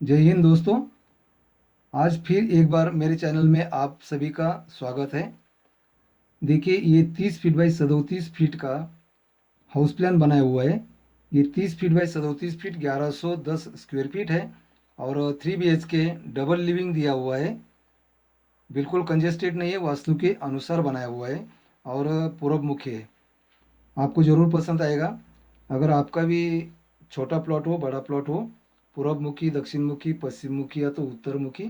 जय हिंद दोस्तों। आज फिर एक बार मेरे चैनल में आप सभी का स्वागत है। देखिए, ये 30 फीट बाई 37 फीट का हाउस प्लान बनाया हुआ है। ये 30 feet by 37 feet 1110 square feet है और 3 BHK डबल लिविंग दिया हुआ है। बिल्कुल कंजेस्टेड नहीं है, वास्तु के अनुसार बनाया हुआ है और पूरब मुखी है। आपको ज़रूर पसंद आएगा। अगर आपका भी छोटा प्लॉट हो, बड़ा प्लॉट हो, पूरब मुखी, दक्षिण मुखी, पश्चिम मुखी या तो उत्तर मुखी,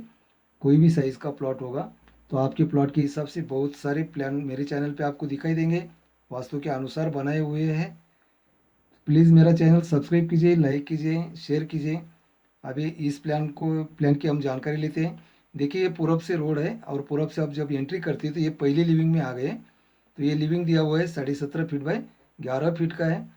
कोई भी साइज़ का प्लॉट होगा तो आपके प्लॉट के हिसाब से बहुत सारे प्लान मेरे चैनल पे आपको दिखाई देंगे, वास्तु के अनुसार बनाए हुए हैं। प्लीज़ मेरा चैनल सब्सक्राइब कीजिए, लाइक कीजिए, शेयर कीजिए। अभी इस प्लान की हम जानकारी लेते हैं। देखिए, ये पूरब से रोड है और पूरब से आप जब एंट्री करते हैं तो ये पहली लिविंग में आ गए। तो ये लिविंग दिया हुआ है 17.5 फीट बाय 11 फीट का है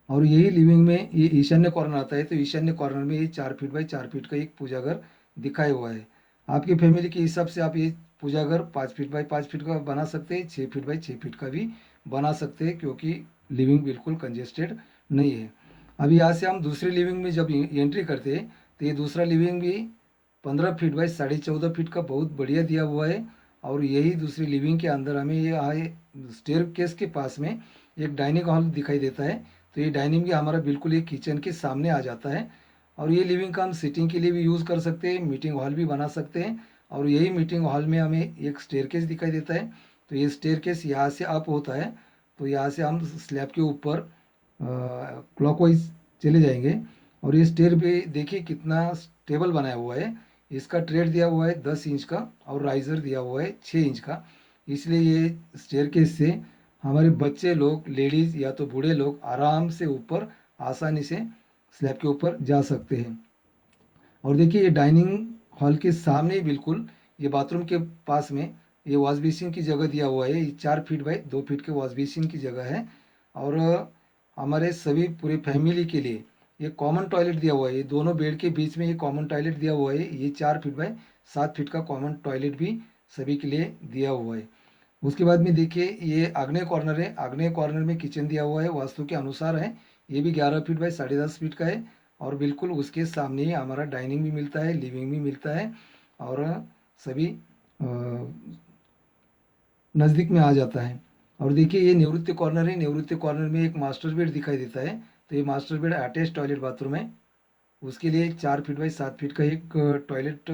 और यही लिविंग में ये ईशान्य कॉर्नर आता है। तो ईशान्य कॉर्नर में ये 4 फीट बाई 4 फीट का एक पूजा घर दिखाया हुआ है। आपकी फैमिली के हिसाब से आप ये पूजा घर 5 फीट बाई 5 फीट का बना सकते हैं, 6 फीट बाई 6 फीट का भी बना सकते हैं, क्योंकि लिविंग बिल्कुल कंजेस्टेड नहीं है। अभी यहाँ से हम दूसरी लिविंग में जब एंट्री करते हैं तो ये दूसरा लिविंग भी 15 फीट बाई 14.5 फीट का बहुत बढ़िया दिया हुआ है। और यही दूसरी लिविंग के अंदर हमें ये आए स्टेयर केस के पास में एक डाइनिंग हॉल दिखाई देता है। तो ये डाइनिंग भी हमारा बिल्कुल एक किचन के सामने आ जाता है और ये लिविंग का हम सिटिंग के लिए भी यूज़ कर सकते हैं, मीटिंग हॉल भी बना सकते हैं। और यही मीटिंग हॉल में हमें एक स्टेयरकेस दिखाई देता है। तो ये स्टेयरकेस यहाँ से अप होता है। तो यहाँ से हम स्लैब के ऊपर क्लॉकवाइज चले जाएंगे और ये स्टेयर भी देखिए कितना स्टेबल बनाया हुआ है। इसका ट्रेड दिया हुआ है 10 इंच का और राइजर दिया हुआ है 6 इंच का। इसलिए ये स्टेयरकेस से हमारे बच्चे लोग, लेडीज़ या तो बूढ़े लोग आराम से ऊपर आसानी से स्लैब के ऊपर जा सकते हैं। और देखिए, ये डाइनिंग हॉल के सामने ही बिल्कुल ये बाथरूम के पास में ये वॉश बेसिन की जगह दिया हुआ है। ये 4 फीट बाई 2 फीट के वॉश बेसिन की जगह है और हमारे सभी पूरे फैमिली के लिए ये कॉमन टॉयलेट दिया हुआ है। ये दोनों बेड के बीच में ये कॉमन टॉयलेट दिया हुआ है। ये 4 फीट बाई 7 फीट का कॉमन टॉयलेट भी सभी के लिए दिया हुआ है। उसके बाद में देखिए, ये आग्नेय कॉर्नर है। आग्नेय कॉर्नर में किचन दिया हुआ है, वास्तु के अनुसार है। ये भी 11 फीट बाई 10.5 फीट का है और बिल्कुल उसके सामने ही हमारा डाइनिंग भी मिलता है, लिविंग भी मिलता है और सभी नज़दीक में आ जाता है। और देखिए, ये निवृत्ति कॉर्नर है। निवृत्ति कॉर्नर में एक मास्टर बेड दिखाई देता है। तो ये master bed attach toilet bathroom है। उसके लिए 4 फीट बाई 7 फीट का एक टॉयलेट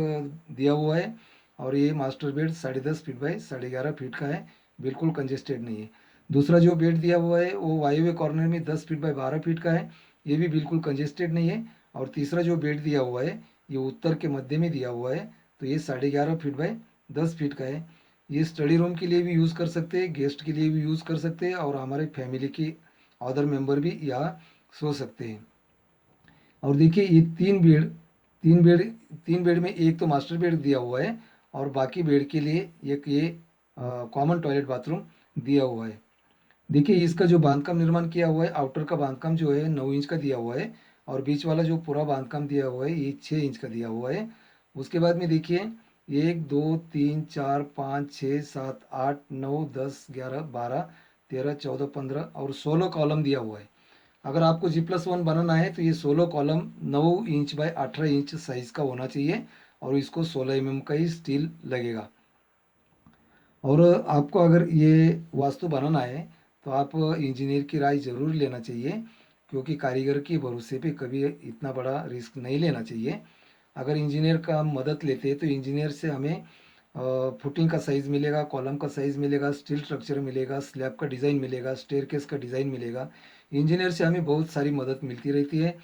दिया हुआ है और ये master bed 10.5 feet by 11.5 feet का है। बिल्कुल कंजेस्टेड नहीं है। दूसरा जो बेड दिया हुआ है वो वायव्य कॉर्नर में 10 फीट बाई 12 फीट का है। ये भी बिल्कुल कंजेस्टेड नहीं है। और तीसरा जो बेड दिया हुआ है ये उत्तर के मध्य में दिया हुआ है। तो ये 11.5 फीट बाई 10 फीट का है। ये स्टडी रूम के लिए भी यूज़ कर सकते हैं, गेस्ट के लिए भी यूज़ कर सकते हैं और हमारे फैमिली के अदर मेंबर भी यहाँ सो सकते हैं। और देखिए, ये तीन बेड तीन बेड में एक तो मास्टर बेड दिया हुआ है और बाकी बेड के लिए एक ये कॉमन टॉयलेट बाथरूम दिया हुआ है। देखिए, इसका जो बांधकाम निर्माण किया हुआ है, आउटर का बांधकाम जो है 9 इंच का दिया हुआ है और बीच वाला जो पूरा बांधकाम दिया हुआ है ये 6 इंच का दिया हुआ है। उसके बाद में देखिए, 1 2 3 4 5 6 7 8 9 10 11 12 13 14 15 और 16 कॉलम दिया हुआ है। अगर आपको G+1 बनाना है तो ये 16 column 9 inch by 18 inch size का होना चाहिए और इसको 16 mm का ही स्टील लगेगा। और आपको अगर ये वास्तु बनाना है तो आप इंजीनियर की राय ज़रूर लेना चाहिए, क्योंकि कारीगर के भरोसे पे कभी इतना बड़ा रिस्क नहीं लेना चाहिए। अगर इंजीनियर का हम मदद लेते हैं तो इंजीनियर से हमें फुटिंग का साइज़ मिलेगा, कॉलम का साइज़ मिलेगा, स्टील स्ट्रक्चर मिलेगा, स्लैब का डिज़ाइन मिलेगा, स्टेयरकेस का डिज़ाइन मिलेगा। इंजीनियर से हमें बहुत सारी मदद मिलती रहती है।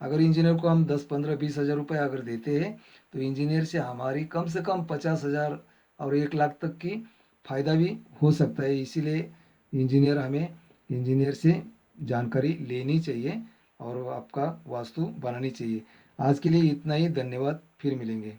अगर इंजीनियर को हम 10 15 20 हज़ार रुपये अगर देते हैं तो इंजीनियर से हमारी कम से कम 50 हज़ार और 1 लाख तक की फ़ायदा भी हो सकता है। इसीलिए इंजीनियर से जानकारी लेनी चाहिए और आपका वास्तु बनानी चाहिए। आज के लिए इतना ही। धन्यवाद, फिर मिलेंगे।